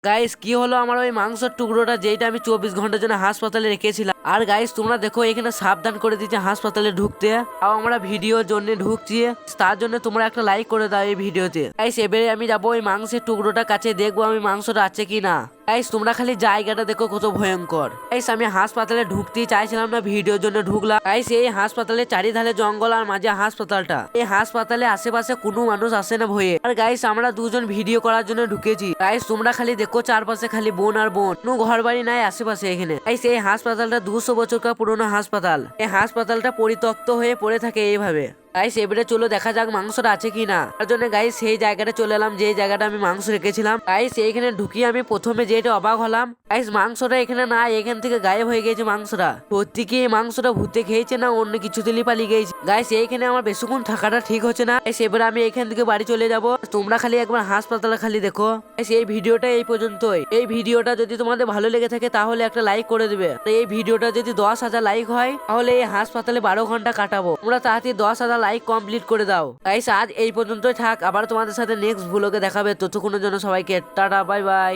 Guys কি হলো আমার ওই মাংসের টুকরোটা যেটা আমি 24 ঘন্টার জন্য হাসপাতালে রেখেছিলাম। আর গাইস তোমরা দেখো এখানে সাবধান করে দিচ্ছে হাসপাতালে ঢুকতে। আর আমরা ভিডিওর জন্য ঢুকছি, তার জন্য তোমরা একটা লাইক করে দাও এই ভিডিওতে। গাইস এবারে আমি যাবো ওই মাংসের টুকরোটা কাছে, দেখবো আমি মাংসটা আছে কি না। গাইস তোমরা খালি জায়গাটা দেখো কত ভয়ঙ্কর। গাইস আমি হাসপাতালে ঢুকতেই চাইছিলাম না, ভিডিওর জন্য ঢুকলাম। গাইস এই হাসপাতালে চারিধারে জঙ্গল আর মাঝে হাসপাতালটা। এই হাসপাতালে আশেপাশে কোনো মানুষ আসে না ভয়ে। আর গাইস আমরা দুজন ভিডিও করার জন্য ঢুকেছি। গাইস তোমরা খালি দেখো চারপাশে খালি বন আর বন, কোনো ঘর বাড়ি নাই আশেপাশে এখানে। গাইস এই হাসপাতালটা 200 বছরকার পুরনো হাসপাতাল। এই হাসপাতালটা পরিত্যক্ত হয়ে পড়ে থাকে এইভাবে। গাইস এবারে চলো দেখা যাক মাংসটা আছে কি না। তার জন্য গাইস সেই জায়গাটা চলে এলাম যে জায়গাটা আমি মাংস রেখেছিলাম। গাইস এইখানে ঢুকিয়ে আমি প্রথমে যেটা অবাক হলাম, গাইস মাংসটা এখানে না, এখান থেকে গায়েব হয়ে গেছে মাংসটা। সত্যি কি এই মাংসটা ভূতে খেয়েছে না অন্য কিছু তেলি পালিয়ে গেছে? গাইস এইখানে আমার বেশিক্ষণ থাকাটা ঠিক হচ্ছে না। গাইস এবারে আমি এখান থেকে বাড়ি চলে যাব। তোমরা খালি একবার হাসপাতালে খালি দেখো। গাইস এই ভিডিওটা এই পর্যন্তই। এই ভিডিওটা যদি তোমাদের ভালো লেগে থাকে তাহলে একটা লাইক করে দিবে। এই ভিডিওটা যদি 10,000 লাইক হয় তাহলে এই হাসপাতালে 12 ঘন্টা কাটাবো। তোমরা তাড়াতাড়ি 10,000 লাইক কমপ্লিট করে দাও। গাইস আজ এই পর্যন্তই থাক, আবার তোমাদের সাথে নেক্সট ভ্লগে দেখাবে। ততক্ষণের জন্য সবাইকে টাটা বাই বাই।